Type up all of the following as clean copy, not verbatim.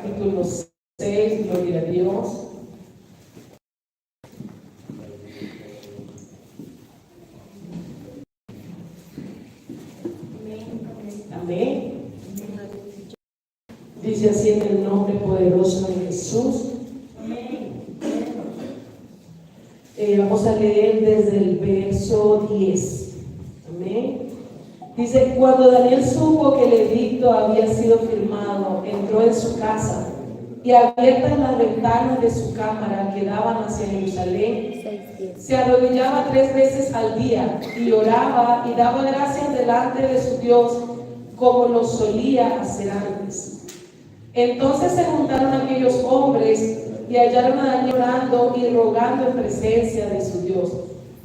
capítulo 6, gloria a Dios. Amén. Dice así en el nombre poderoso de Jesús. Vamos a leer desde el verso 10. Amén. Dice: cuando Daniel supo que el edicto había sido firmado, entró en su casa y abiertas las ventanas de su cámara que daban hacia Jerusalén, se arrodillaba 3 veces al día y oraba y daba gracias delante de su Dios como lo solía hacer antes. Entonces se juntaron aquellos hombres y hallaron a Daniel orando y rogando en presencia de su Dios.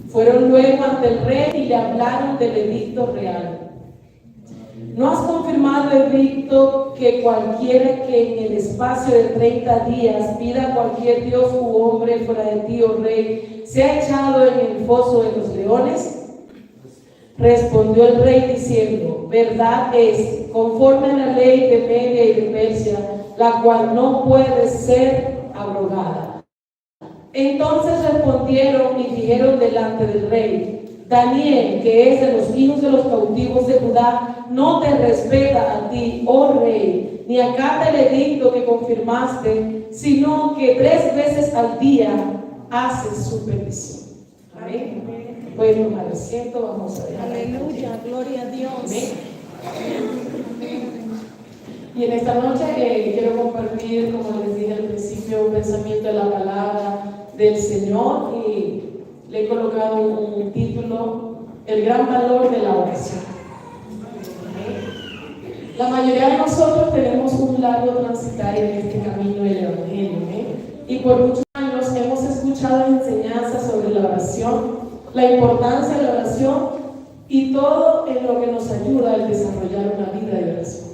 Fueron luego ante el rey y le hablaron del edicto real. ¿No has confirmado, edicto, que cualquiera que en el espacio de 30 días pida a cualquier dios u hombre fuera de ti, oh rey, sea echado en el foso de los leones? Respondió el rey diciendo: verdad es, conforme a la ley de Media y de Persia, la cual no puede ser abrogada. Entonces respondieron y dijeron delante del rey: Daniel, que es de los hijos de los cautivos de Judá, no te respeta a ti, oh rey, ni acata el edicto que confirmaste, sino que 3 veces al día hace su petición. Amén. Pueden tomar asiento, vamos a ver. Aleluya, gloria a Dios. Amén. Y en esta noche quiero compartir, como les dije al principio, un pensamiento de la palabra del Señor, y le he colocado un título: el gran valor de la oración. La mayoría de nosotros tenemos un largo transitar en este camino del Evangelio, y por muchos años hemos escuchado enseñanzas sobre la oración, la importancia de la oración y todo en lo que nos ayuda al desarrollar una vida de oración.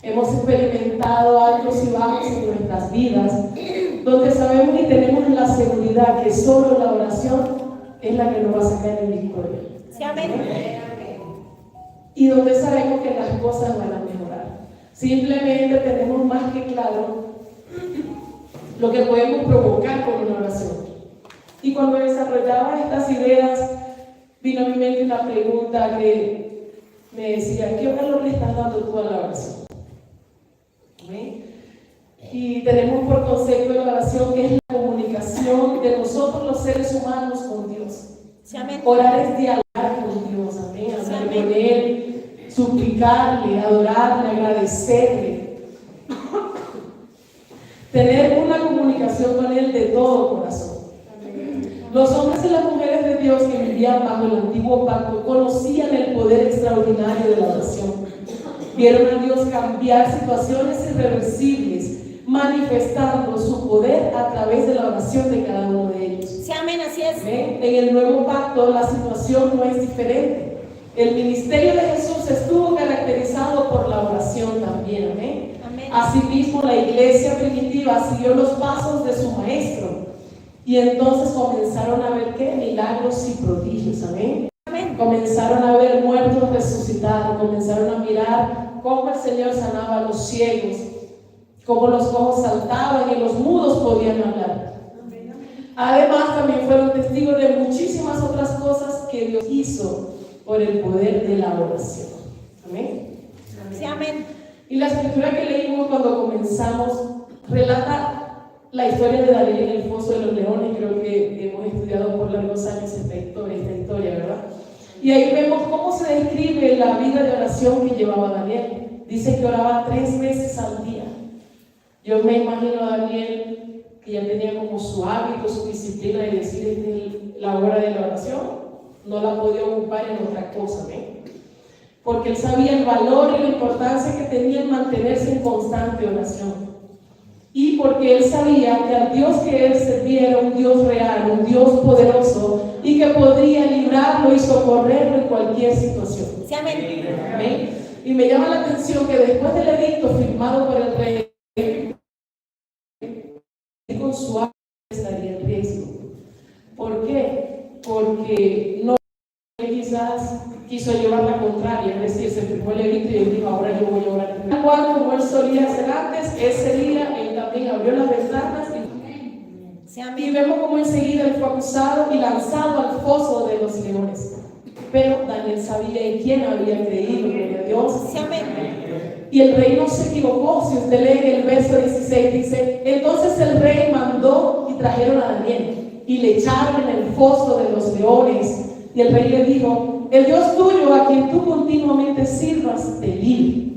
Hemos experimentado altos y bajos en nuestras vidas, donde sabemos y tenemos la seguridad que solo la oración es la que nos va a sacar en victoria. Sí, amén. Y donde sabemos que las cosas van a mejorar. Simplemente tenemos más que claro lo que podemos provocar con una oración. Y cuando desarrollaba estas ideas, vino a mi mente una pregunta que me decía: ¿qué valor le estás dando tú a la oración? ¿Amén? Y tenemos por concepto de la oración que es la comunicación de nosotros los seres humanos con Dios. Sí, amén. Orar es dialogar con Dios, amén, hablar con Él, suplicarle, adorarle, agradecerle, tener una comunicación con Él de todo corazón. Los hombres y las mujeres de Dios que vivían bajo el antiguo pacto conocían el poder extraordinario de la oración. Vieron a Dios cambiar situaciones irreversibles, manifestando su poder a través de la oración de cada uno de ellos. Sí, amén, así es. ¿Ven? En el nuevo pacto la situación no es diferente. El ministerio de Jesús estuvo caracterizado por la oración también. ¿Amén? Amén. Asimismo, la iglesia primitiva siguió los pasos de su maestro. Y entonces comenzaron a ver ¿qué? Milagros y prodigios. Amén. Amén. Comenzaron a ver muertos resucitar. Comenzaron a mirar cómo el Señor sanaba a los ciegos, cómo los cojos saltaban y los mudos podían hablar. Además, también fueron testigos de muchísimas otras cosas que Dios hizo por el poder de la oración. Amén. Sí, amén. Y la escritura que leímos cuando comenzamos relata la historia de Daniel en el foso de los leones. Creo que hemos estudiado por largos años esta historia, ¿verdad? Y ahí vemos cómo se describe la vida de oración que llevaba Daniel. Dice que oraba 3 veces al día. Yo me imagino a Daniel que ya tenía como su hábito, su disciplina de decir la hora de la oración, no la podía ocupar en otra cosa, ¿ven? Porque él sabía el valor y la importancia que tenía en mantenerse en constante oración. Y porque él sabía que al Dios que él servía era un Dios real, un Dios poderoso, y que podría librarlo y socorrerlo en cualquier situación. Sí, amén. Amén. Y me llama la atención que después del edicto firmado por el rey, con su alma estaría en riesgo. ¿Por qué? Porque no quizás quiso llevar la contraria, es decir, se firmó el edicto y él dijo: ahora yo voy a orar. Igual como él solía hacer antes, ese día también abrió las ventanas Sí, y amén. vemos cómo enseguida él fue acusado y lanzado al foso de los leones. Pero Daniel sabía en quién había creído, gloria a Dios. Sí, amén. Y el rey no se equivocó. Si usted lee en el verso 16, dice: entonces el rey mandó y trajeron a Daniel y le echaron en el foso de los leones. Y el rey le dijo: el Dios tuyo, a quien tú continuamente sirvas, te libre.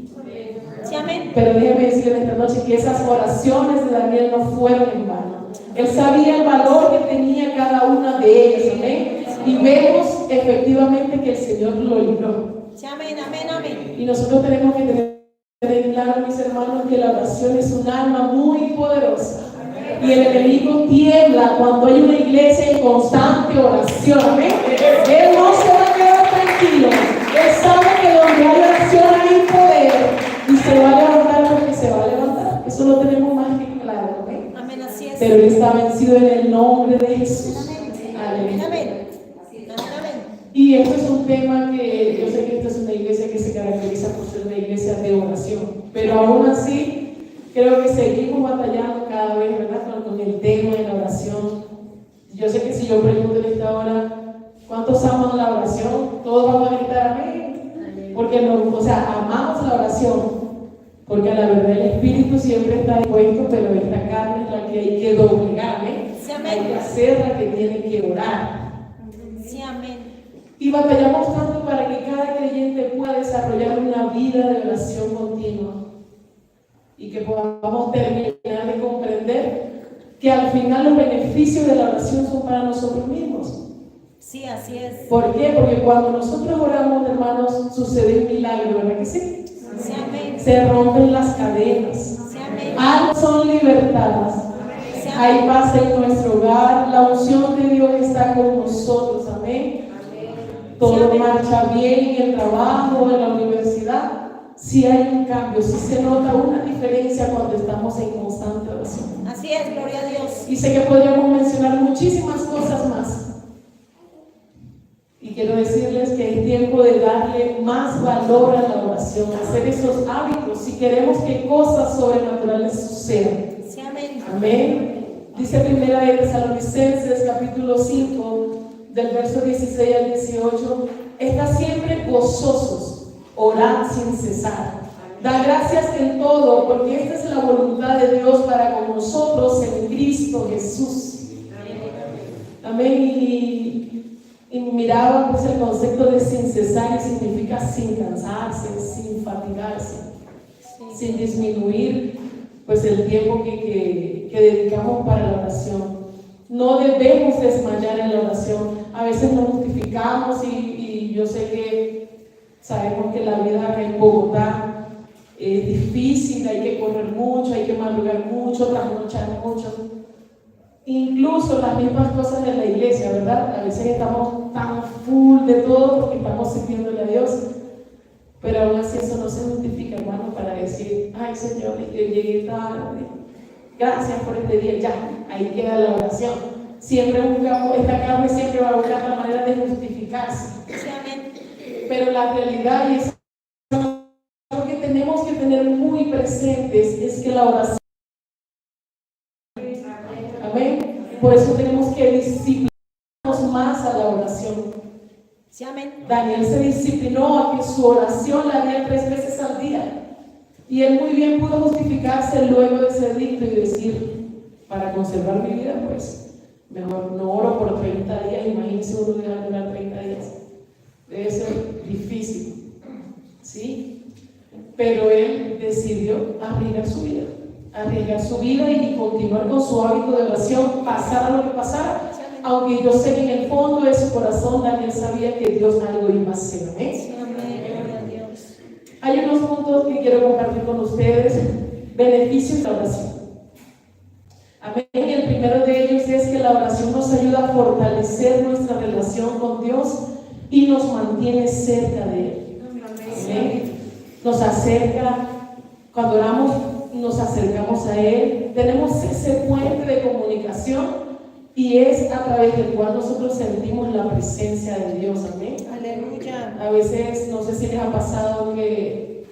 Sí, amén. Pero déjeme decirle esta noche que esas oraciones de Daniel no fueron en vano. Él sabía el valor que tenía cada una de ellas, amén. Y vemos efectivamente que el Señor lo libró. Sí, amén, amén, amén. Y nosotros tenemos que tener claro, mis hermanos, que la oración es un arma muy poderosa. Y el enemigo tiembla cuando hay una iglesia en constante oración, amén. Él no se va a quedar tranquilo. Él sabe que donde hay oración hay poder y se va a levantar porque se va a levantar. Eso lo tenemos más que claro, amén. Amén, así es. Pero él está vencido en el nombre de Jesús. Amén, Aleluya. amén. Amén. Y esto es un tema que yo sé que esta es una iglesia que se caracteriza por ser una iglesia de oración, pero aún así creo que seguimos batallando cada vez, ¿verdad?, con el tema de la oración. Yo sé que si yo pregunto en esta hora, ¿cuántos aman la oración? Todos vamos a gritar amén, porque no, o sea, amamos la oración, porque a la verdad el espíritu siempre está dispuesto, pero esta carne es la que hay que doblegar, amén. Sí, amén. Hay que hacer la que tiene que orar. Sí, amén. Y batallamos tanto para que cada creyente pueda desarrollar una vida de oración continua y que podamos terminar de comprender que al final los beneficios de la oración son para nosotros mismos. Sí, así es. ¿Por qué? Porque cuando nosotros oramos, hermanos, sucede un milagro, ¿verdad que sí? Sí, amén. Se rompen las cadenas, Sí, amén. almas son libertadas, Sí, hay amén. paz en nuestro hogar, la unción de Dios está con nosotros, amén. Todo marcha bien en el trabajo, en la universidad. Si hay un cambio, si se nota una diferencia cuando estamos en constante oración. Así es, gloria a Dios. Y sé que podríamos mencionar muchísimas cosas más. Y quiero decirles que es tiempo de darle más valor a la oración, hacer esos hábitos si queremos que cosas sobrenaturales sucedan. Sí, amén. Amén. Dice Primera de Tesalonicenses, capítulo 5, del verso 16 al 18: estad siempre gozosos, orad sin cesar. Da gracias en todo, porque esta es la voluntad de Dios para con nosotros en Cristo Jesús. Amén. Y miraba pues el concepto de sin cesar, y significa sin cansarse, sin fatigarse, sin disminuir pues el tiempo que dedicamos para la oración. No debemos desmayar en la oración. A veces nos justificamos y yo sé que sabemos que la vida acá en Bogotá es difícil, hay que correr mucho, hay que madrugar mucho, trasnochar mucho. Incluso las mismas cosas de la iglesia, ¿verdad? A veces estamos tan full de todo porque estamos sirviéndole a Dios. Pero aún así eso no se justifica, hermano, para decir: ay, Señor, yo llegué tarde, gracias por este día. Ya, ahí queda la oración. Siempre buscamos, esta carne siempre va a buscar la manera de justificarse. Sí, amén. Pero la realidad, y es lo que tenemos que tener muy presentes, es que la oración, amén, por eso tenemos que disciplinarnos más a la oración. Sí, amén. Daniel se disciplinó a que su oración la haría 3 veces al día. Y él muy bien pudo justificarse luego de ese edicto y decir: para conservar mi vida, pues mejor no oro por 30 días. Imagínense uno dejar de orar 30 días. Debe ser difícil, ¿sí? Pero él decidió arriesgar su vida y continuar con su hábito de oración, pasara lo que pasara. Aunque yo sé que en el fondo de su corazón Daniel sabía que Dios algo iba a hacer. ¿Amén? Sí, amén. Gloria a Dios. Hay unos puntos que quiero compartir con ustedes: beneficios de la oración. Amén. El primero de ellos es que la oración nos ayuda a fortalecer nuestra relación con Dios y nos mantiene cerca de Él. Amén. Nos acerca, cuando oramos, nos acercamos a Él. Tenemos ese puente de comunicación y es a través del cual nosotros sentimos la presencia de Dios. Amén. Aleluya. A veces, no sé si les ha pasado que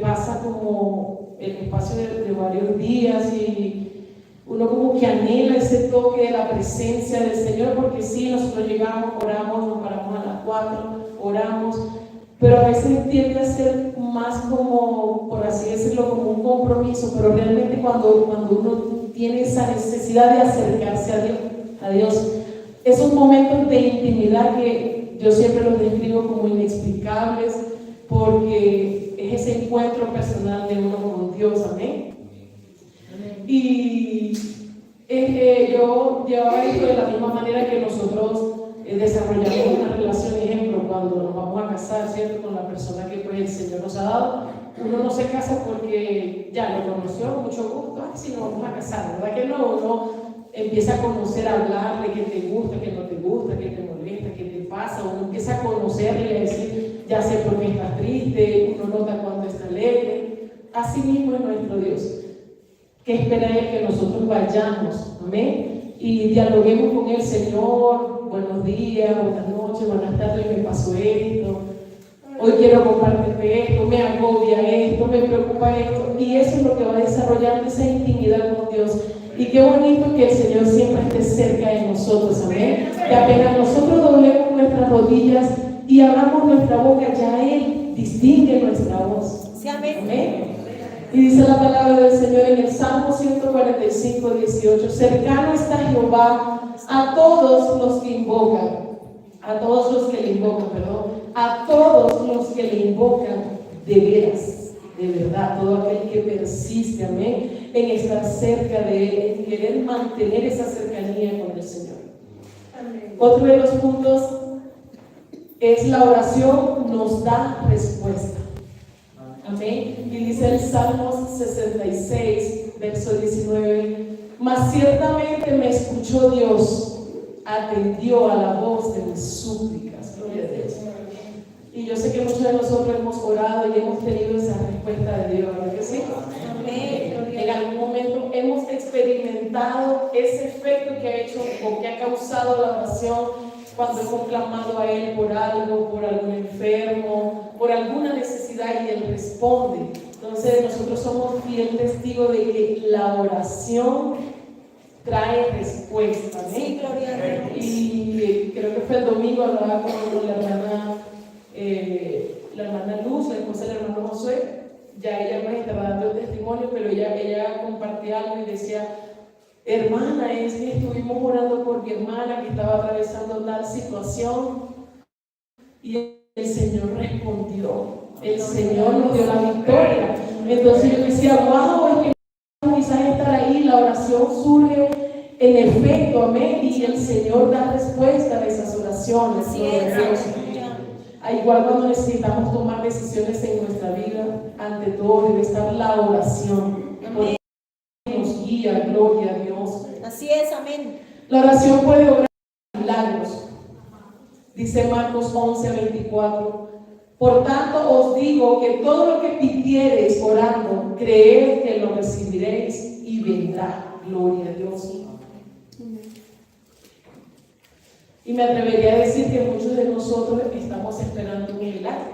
pasa como el espacio de varios días y uno como que anhela ese toque de la presencia del Señor, porque sí, nosotros llegamos, oramos, nos paramos a las 4, oramos, pero a veces tiende a ser más como, por así decirlo, como un compromiso, pero realmente cuando uno tiene esa necesidad de acercarse a Dios, esos momentos de intimidad que yo siempre los describo como inexplicables, porque es ese encuentro personal de uno con Dios, amén. Y yo llevaba esto de la misma manera que nosotros desarrollamos una relación, ejemplo, cuando nos vamos a casar, ¿cierto? Con la persona que pues, el Señor nos ha dado. Uno no se casa porque ya lo conoció, mucho gusto, si nos vamos a casar, ¿verdad que no? Uno empieza a conocer, a hablarle qué te gusta, qué no te gusta, qué te molesta, qué te pasa. Uno empieza a conocerle y a decir, ya sé por qué estás triste, uno nota cuando está alegre. Así mismo es nuestro Dios. ¿Qué espera Él? Que nosotros vayamos, amén, y dialoguemos con el Señor. Buenos días, buenas noches, buenas tardes, me pasó esto, hoy quiero compartirte esto, me agobia esto, me preocupa esto, y eso es lo que va desarrollando esa intimidad con Dios. Y qué bonito que el Señor siempre esté cerca de nosotros, amén, que apenas nosotros doblemos nuestras rodillas y abramos nuestra boca, ya Él distingue nuestra voz. Sí, amén. Amén. Y dice la palabra del Señor en el Salmo 145, 18: cercano está Jehová a todos los que invocan, a todos los que le invocan, a todos los que le invocan de veras, de verdad, todo aquel que persiste, amén, en estar cerca de Él, en querer mantener esa cercanía con el Señor. Amén. Otro de los puntos es la oración nos da respuesta. Amén. Y dice el Salmo 66, verso 19: mas ciertamente me escuchó Dios, atendió a la voz de mis súplicas. Gloria a Dios. Y yo sé que muchos de nosotros hemos orado y hemos tenido esa respuesta de Dios, ¿verdad que sí? Amén. En algún momento hemos experimentado ese efecto que ha hecho o que ha causado la oración, cuando hemos clamado a Él por algo, por algún enfermo, por alguna necesidad, y Él responde. Entonces nosotros somos fiel testigos de que la oración trae respuesta, ¿sí? Sí, gloria a Dios. Y creo que fue el domingo, hablaba con la hermana Luz, la esposa del hermano Josué. Ya ella me estaba dando el testimonio, pero ella compartía algo y decía: hermana, es que estuvimos orando por mi hermana que estaba atravesando tal situación y el Señor respondió, el Señor nos dio la victoria. Entonces yo decía: wow, es que quizás estar ahí, la oración surge en efecto, amén, y el Señor da respuesta a esas oraciones. Así es. Igual cuando necesitamos tomar decisiones en nuestra vida, ante todo debe estar la oración. Amén. Nos guía, gloria a Dios. Así es, amén. La oración puede obrar milagros. Dice Marcos 11, 24: por tanto os digo que todo lo que pidiereis orando, creed que lo recibiréis y vendrá. Gloria a Dios. Y me atrevería a decir que muchos de nosotros estamos esperando un milagro.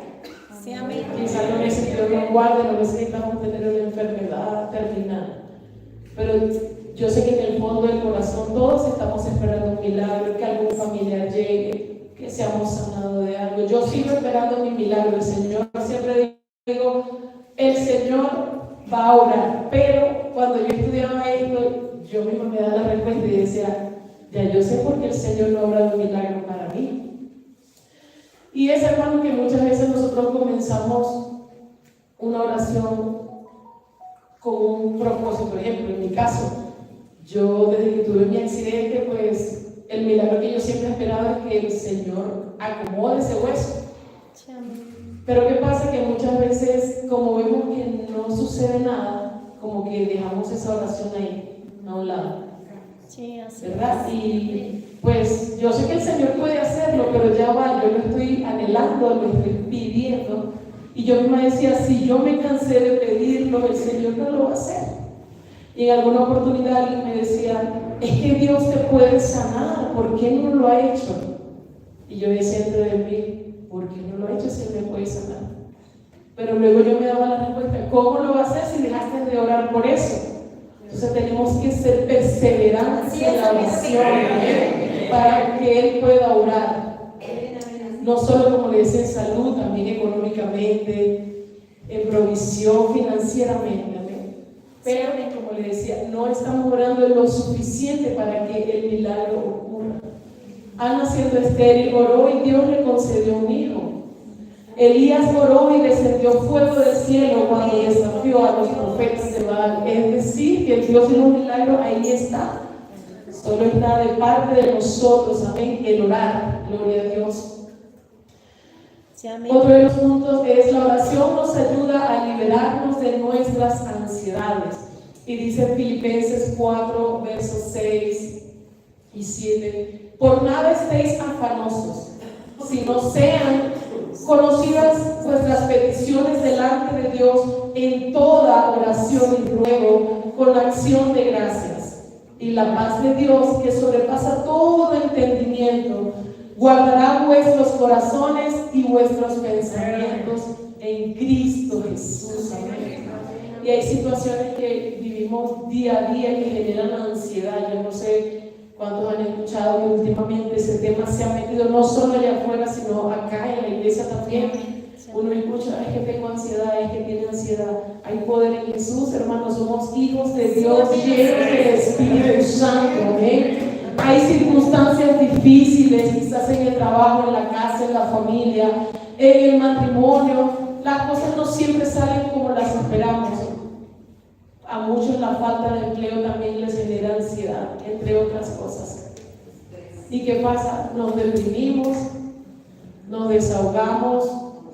Sí, amén. Quizás no necesitamos un guardia, no necesitamos tener una enfermedad terminal. Pero yo sé que en el fondo del corazón todos estamos esperando un milagro, que algún familiar llegue, que seamos sanados de algo. Yo sigo esperando mi milagro. El Señor, siempre digo, el Señor va a orar. Pero cuando yo estudiaba esto, yo misma me daba la respuesta y decía: ya yo sé por qué el Señor no ha obrado un milagro para mí. Y es, hermano, que muchas veces nosotros comenzamos una oración con un propósito. Por ejemplo, en mi caso, yo desde que tuve mi accidente, pues el milagro que yo siempre esperaba es que el Señor acomode ese hueso. Pero ¿qué pasa? Que muchas veces, como vemos que no sucede nada, como que dejamos esa oración ahí, a un lado. Sí, así ¿Verdad? Y pues yo sé que el Señor puede hacerlo, pero ya va, yo lo estoy anhelando, lo estoy pidiendo. Y yo misma decía: si yo me cansé de pedirlo, el Señor no lo va a hacer. Y en alguna oportunidad alguien me decía: es que Dios te puede sanar, ¿por qué no lo ha hecho? Y yo decía dentro de mí: ¿por qué no lo ha hecho si Él me puede sanar? Pero luego yo me daba la respuesta, ¿cómo lo vas a hacer si dejaste de orar por eso? Entonces tenemos que ser perseverantes en la oración para que Él pueda orar. No solo, como le decía, en salud, también económicamente, en provisión, financieramente. Pero, como le decía, no estamos orando lo suficiente para que el milagro ocurra. Ana, siendo estéril, oró y Dios le concedió un hijo. Elías oró y descendió fuego del cielo cuando desafió a los profetas de Baal. Es decir, que el Dios de los milagros ahí está. Solo está de parte de nosotros, amén, el orar. Gloria a Dios. Sí, amén. Otro de los puntos es la oración nos ayuda a liberarnos de nuestras ansiedades. Y dice Filipenses 4, versos 6 y 7. Por nada estéis afanosos, sino sean conocidas vuestras peticiones delante de Dios en toda oración y ruego con acción de gracias. Y la paz de Dios, que sobrepasa todo entendimiento, guardará vuestros corazones y vuestros pensamientos en Cristo Jesús. Amén. Y hay situaciones que vivimos día a día que generan ansiedad. Yo no sé cuántos han escuchado que últimamente ese tema se ha metido no solo allá afuera, sino acá en la iglesia también. Uno escucha, es que tengo ansiedad, es que tiene ansiedad. Hay poder en Jesús, hermanos, somos hijos de Dios, llenos del Espíritu Santo. Amén. Hay circunstancias difíciles, quizás en el trabajo, en la casa, en la familia, en el matrimonio. Las cosas no siempre salen como las esperamos. A muchos la falta de empleo también les genera ansiedad, entre otras cosas. ¿Y qué pasa? Nos deprimimos, nos desahogamos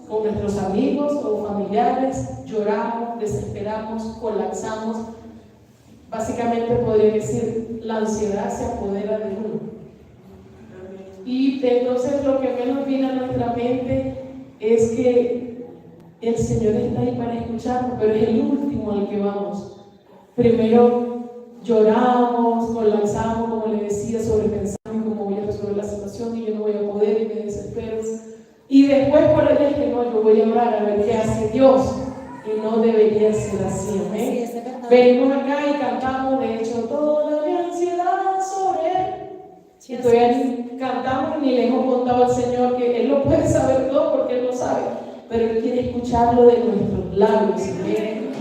con nuestros amigos o familiares, lloramos, desesperamos, colapsamos. Básicamente podría decir, la ansiedad se apodera de uno. Y entonces lo que menos viene a nuestra mente es que el Señor está ahí para escucharnos, pero es el último al que vamos. Primero lloramos, colapsamos, como le decía, sobrepensamos cómo voy a resolver la situación y yo no voy a poder y me desespero. Y después por allá es que no, yo voy a orar a ver qué hace Dios. Y no debería ser así, ¿amén? Sí, venimos acá y cantamos, de hecho, toda mi ansiedad sobre Él. Sí, y todavía cantamos y ni le hemos contado al Señor que Él lo puede saber todo porque Él lo sabe. Pero Él quiere escucharlo de nuestros labios, ¿sí?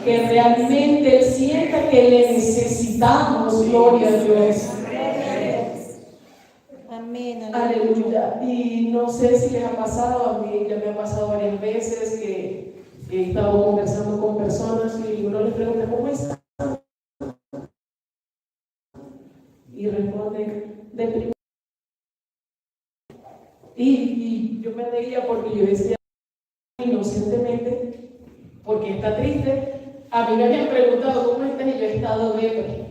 Que realmente Él sienta que le necesitamos. Gloria a Dios. Amén. Aleluya. Y no sé si les ha pasado, a mí ya me ha pasado varias veces que he estado conversando con personas y uno les pregunta, ¿cómo están? Y responde, deprimido. Y yo me reía porque yo decía inocentemente, porque está triste. A mí me habían preguntado, ¿cómo estás? Y yo he estado deprimido.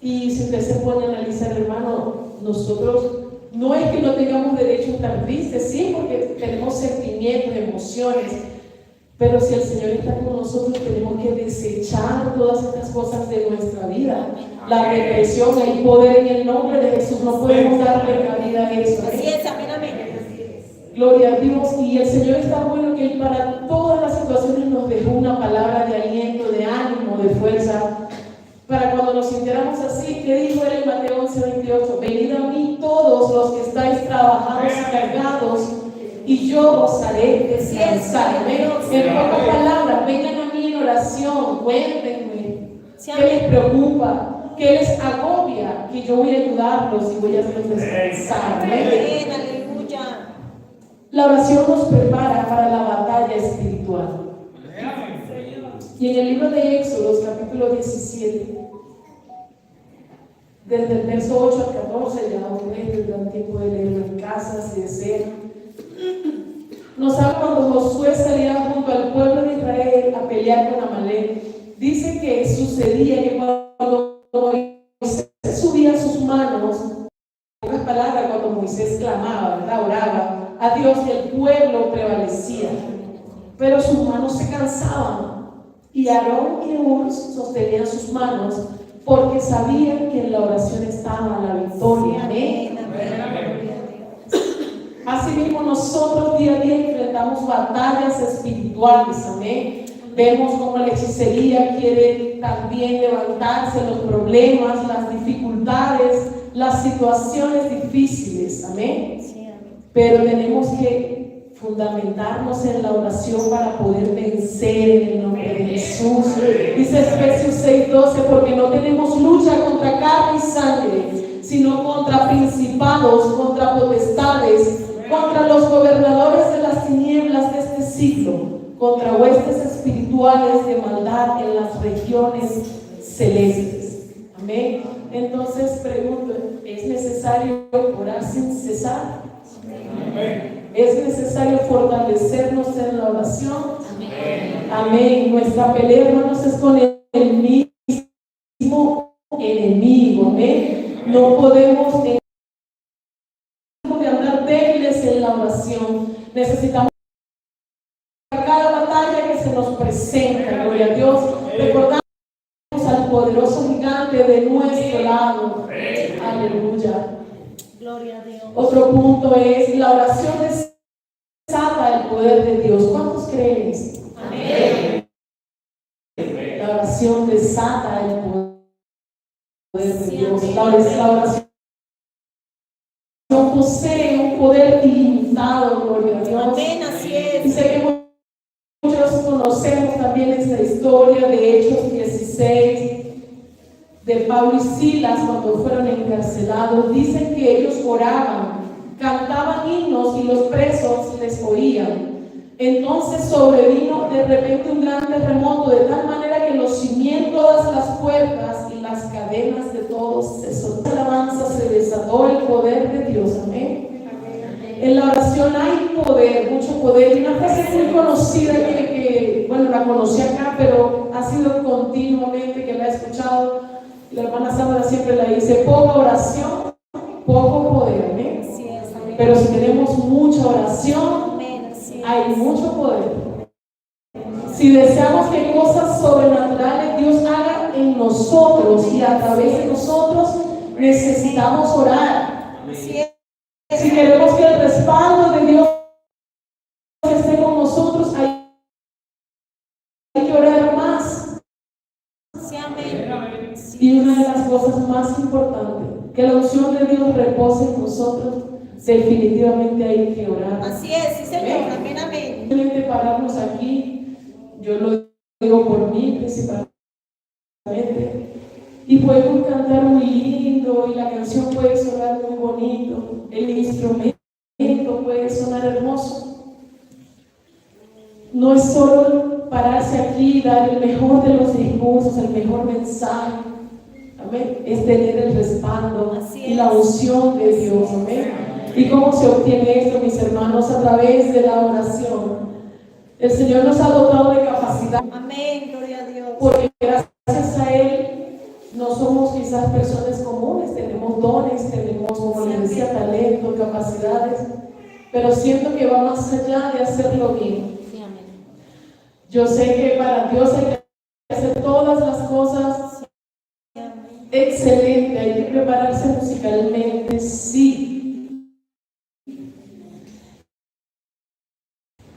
Y si usted se pone a analizar, hermano, nosotros no es que no tengamos derecho a estar tristes, sí, porque tenemos sentimientos, emociones, pero si el Señor está con nosotros, tenemos que desechar todas estas cosas de nuestra vida. La depresión, hay poder en el nombre de Jesús, no podemos darle cabida a eso. Así es, amén, amén. Gloria a Dios. Y el Señor está bueno que Él para todas las situaciones nos dejó una palabra de aliento, de ánimo, de fuerza. Para cuando nos sintiéramos así, ¿qué dijo Él en Mateo 11:28? Venid a mí todos los que estáis trabajados y cargados, y yo os haré descansar. En pocas palabras, vengan a mí en oración, cuéntenme qué les preocupa, qué les agobia, que yo voy a ayudarlos y voy a hacerlos descansar. Amén, aleluya. La oración nos prepara para la batalla espiritual. Y en el libro de Éxodos, capítulo 17, desde el verso 8 al 14, ya ustedes tendrán tiempo de leerlo en casa si desean. Nos habla cuando Josué salía junto al pueblo de Israel a pelear con Amalek. Dice que sucedía que cuando Moisés subía sus manos, en otras palabras, cuando Moisés clamaba, ¿verdad? Oraba a Dios, el pueblo prevalecía, pero sus manos se cansaban. Y Aarón y Hur sostenían sus manos porque sabían que en la oración estaba la victoria. Amén. Asimismo nosotros día a día enfrentamos batallas espirituales, amén. Vemos cómo la hechicería quiere también levantarse, los problemas, las dificultades, las situaciones difíciles, amén. Sí, amén. Pero tenemos que fundamentarnos en la oración para poder vencer en el nombre de Jesús. Dice Efesios 6:12, porque no tenemos lucha contra carne y sangre, sino contra principados, contra potestades, contra los gobernadores de las tinieblas de este siglo, contra huestes espirituales de maldad en las regiones celestes. Amén. Entonces pregunto, ¿es necesario orar sin cesar? Amén. ¿Es necesario fortalecernos en la oración? Amén. Amén. Nuestra pelea, hermanos, es con el mismo enemigo. Amén. No podemos de andar débiles en la oración. Necesitamos cada batalla que se nos presenta, gloria a Dios, recordamos al poderoso gigante de nuestro lado. Aleluya. Gloria a Dios. Otro punto es la oración desata el poder de Dios. ¿Cuántos creen esto? Amén. La oración desata el poder de Dios. La oración posee un poder ilimitado, gloria a Dios. Amén, así es. Y sé que muchos conocemos también esta historia de Hechos 16, de Pablo y Silas cuando fueron encarcelados. Dicen que ellos oraban, cantaban himnos y los presos les oían. Entonces sobrevino de repente un gran terremoto, de tal manera que los cimientos, todas las puertas y las cadenas de todos se soltaron. Alabanza, se desató el poder de Dios. Amén. En la oración hay poder, mucho poder. Y una frase muy conocida que bueno, la conocí acá, pero ha sido continuamente que la he escuchado. La hermana Sandra siempre la dice: poca oración, poco poder. Amén. Así es, amén. Pero si tenemos mucha oración, Amén, así es. hay mucho poder. Si deseamos que cosas sobrenaturales Dios haga en nosotros y a través de nosotros, necesitamos orar. Así es. Si queremos que el respaldo de Dios esté con nosotros, hay que orar más. Sí, amén. Y una de las cosas más importantes, que la unción de Dios repose en nosotros, definitivamente hay que orar. Así es, sí, Señor. Amén, amén. Simplemente pararnos aquí, yo lo digo por mí principalmente, y podemos cantar muy lindo y la canción puede sonar muy bonito, el instrumento puede sonar hermoso. No es solo pararse aquí y dar el mejor de los discursos, el mejor mensaje, amén, es tener el respaldo y la unción de Dios. Amén. ¿Y cómo se obtiene esto, mis hermanos? A través de la oración. El Señor nos ha dotado de capacidad. Amén, gloria a Dios. Porque gracias a Él no somos quizás personas comunes, tenemos dones, tenemos, como les decía, talento, capacidades, pero siento que va más allá de hacerlo bien. Sí, amén. Yo sé que para Dios hay que hacer todas las cosas excelente, hay que prepararse musicalmente, sí.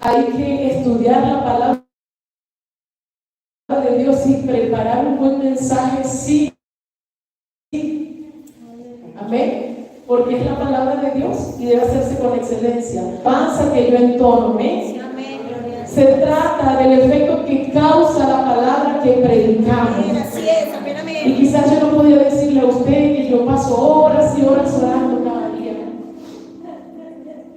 Hay que estudiar la palabra de Dios y preparar un buen mensaje, sí. Amén. Porque es la palabra de Dios y debe hacerse con excelencia. Pasa que yo entono, amén. Sí, amén, gloria a Dios. Se trata del efecto que causa la palabra que predicamos. Amén, así es, amén, Y amén. quizás yo no podía decirle a usted que yo paso horas y horas orando cada día.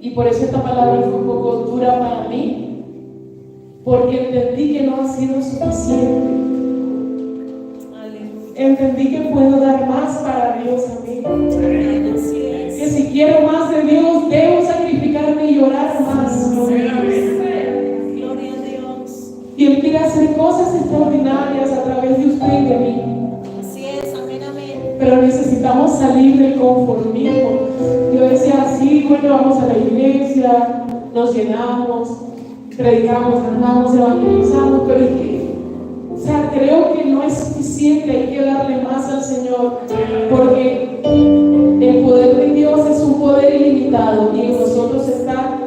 Y por eso esta palabra fue un poco dura para mí, porque entendí que no ha sido suficiente. Aleluya. Entendí que puedo dar más para Dios a mí. Amén, así Que es. si quiero más de Dios, debo sacrificarme y orar más. Gloria a Dios. Y Él quiere hacer cosas extraordinarias a través de usted y de mí. Así es, amén, amén. Pero necesitamos salir del conformismo. Yo decía, sí, bueno, vamos a la iglesia, nos llenamos, predicamos, cantamos, evangelizamos, pero es que, o sea, creo que no es suficiente, hay que darle más al Señor, porque el poder de Dios es un poder ilimitado y en nosotros está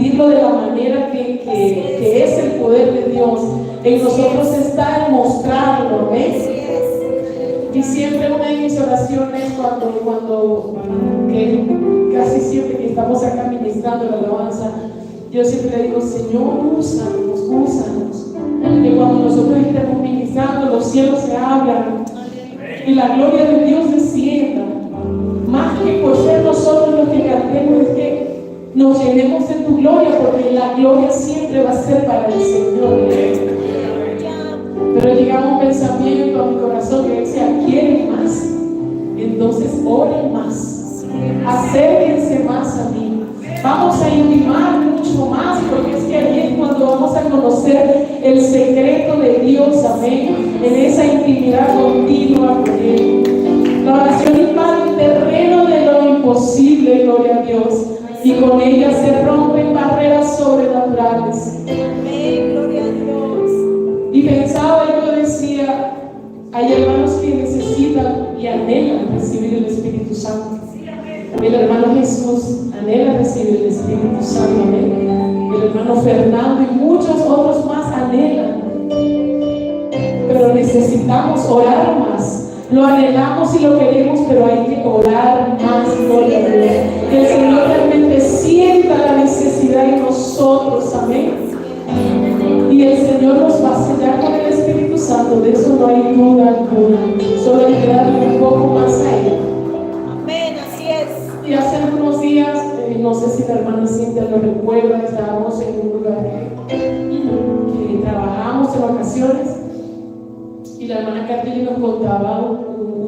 transmitirlo de la manera que es el poder de Dios. En nosotros está el mostrarlo, ¿ves? Y siempre una de mis oraciones que casi siempre que estamos acá ministrando la alabanza, yo siempre le digo, Señor, úsanos. Que cuando nosotros estemos ministrando, los cielos se abran y la gloria de Dios descienda. Más que por ser nosotros los que cantemos, es que nos llenemos de tu gloria, porque la gloria siempre va a ser para el Señor. Pero llegaba un pensamiento a mi corazón que decía, ¿quieren más? Entonces oren más, acérquense más a mí. Vamos a intimar mucho más, porque es que ahí es cuando vamos a conocer el secreto de Dios, amén, en esa intimidad continua con Él. La oración invade el terreno de lo imposible, gloria a Dios, y con ella se rompen barreras sobrenaturales. Amén, gloria a Dios. Y pensaba, yo decía, hay hermanos que necesitan y anhelan recibir el Espíritu Santo. El hermano Jesús anhela recibir el Espíritu Santo, amén. El hermano Fernando y muchos otros más anhelan. Pero necesitamos orar más. Lo anhelamos y lo queremos, pero hay que orar más, gloria a Dios. Que el Señor realmente sienta la necesidad en nosotros, amén. Y el Señor nos va a sellar con el Espíritu Santo, de eso no hay duda alguna. Solo hay que darle un poco más a Él. Amén, así es. Y hace algunos días, no sé si la hermana Cintia lo recuerda, estábamos en un lugar que trabajamos en vacaciones y la hermana Katy nos contaba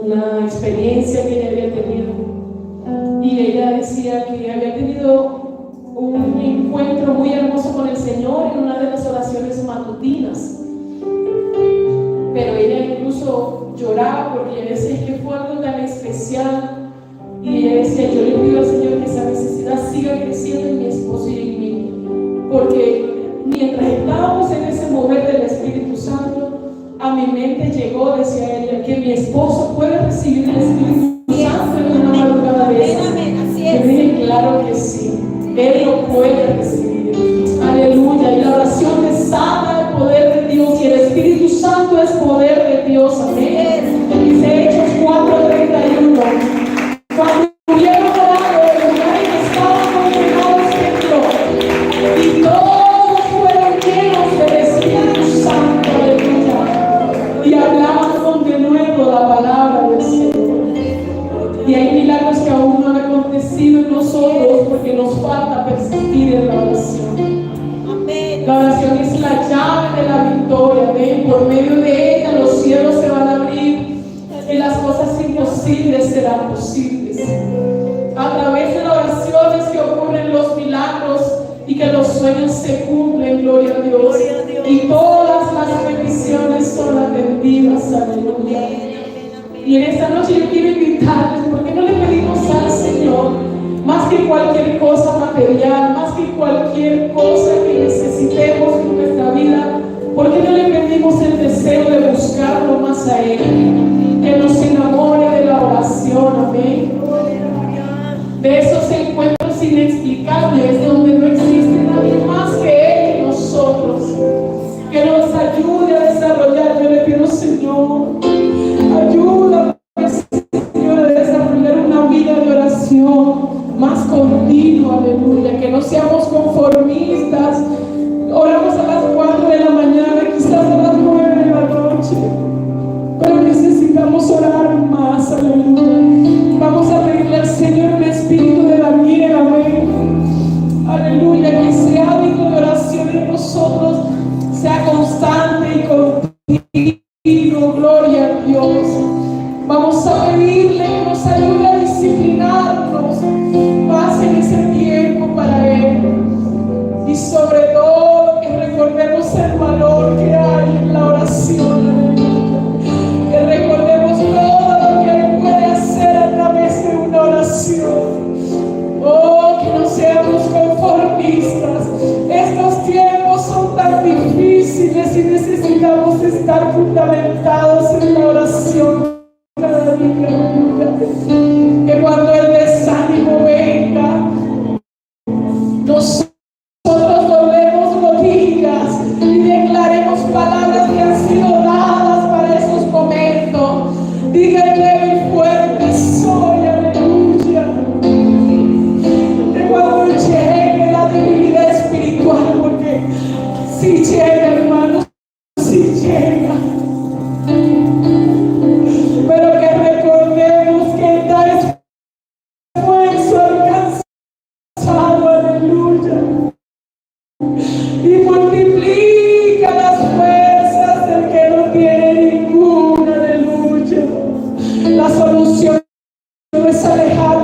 una experiencia que ella había tenido, y ella decía que había tenido un encuentro muy hermoso con el Señor en una de las oraciones matutinas, pero ella incluso lloraba porque ella decía que fue algo tan especial. Y ella decía, yo le pido al Señor que esa necesidad siga creciendo en mi esposo y en mí, porque mientras estábamos en ese mover del Espíritu Santo, a mi mente llegó, decía ella, que mi esposo puede recibir el Espíritu Santo en una madrugada de esas. Yo dije, claro que sí, Él lo puede recibir. Aleluya. Y la oración desata el poder de Dios, y el Espíritu Santo es poder de Dios. Amén. Dice Hechos 4:31. Cuando hubieron orado, el lugar en que estaban congregados tembló, y todos fueron llenos del Espíritu Santo, aleluya, y hablaban con denuedo la palabra del Señor. Y hay milagros que aún no han acontecido en nosotros porque nos falta persistir en la oración. Amén. La oración es la llave de la victoria, amén. Por medio de ella los cielos se van a abrir y las cosas imposibles serán posibles. A través de la oración es que ocurren los milagros y que los sueños se cumplen, gloria a Dios. Gloria a Dios. Y todas las peticiones son atendidas, aleluya. Y en esta noche yo quiero invitarles, porque no le pedimos al Señor más que cualquier cosa material, más que cualquier cosa que necesitemos en nuestra vida. ¿Por qué no le pedimos el deseo de buscarlo más a Él? Que nos enamore de la oración, amén. De esos encuentros inexplicables donde no existe nadie más que Él y nosotros. Que nos ayude a desarrollar. Yo le pido, Señor, ayúdame, Señor, a desarrollar una vida de oración más continua, aleluya. Que no seamos conformistas. Oramos a las 4 de la mañana, quizás a las 9 de la noche, pero necesitamos orar más, aleluya. Vamos a pedirle al Señor un espíritu de Daniel, amén. Aleluya, que ese hábito de oración en nosotros sea constante y continuo, gloria a Dios. Vamos a pedirle que nos ayude a disciplinarnos más en ese tiempo para Él. Y sobre todo que recordemos el valor que hay en la oración, que recordemos todo lo que Él puede hacer a través de una oración. Oh, que no seamos conformistas. Estos tiempos son tan difíciles y necesitamos estar fundamentados en la oración cada día. Que cuando el desánimo venga, débil y fuerte soy, aleluya. Que cuando llegue la debilidad espiritual, porque si llega, hermanos, si llega. Pero que recordemos que en tal esfuerzo alcanzado, aleluya. Y multiplica las fuerzas del que no tiene ninguna, aleluya. La solución no es alejar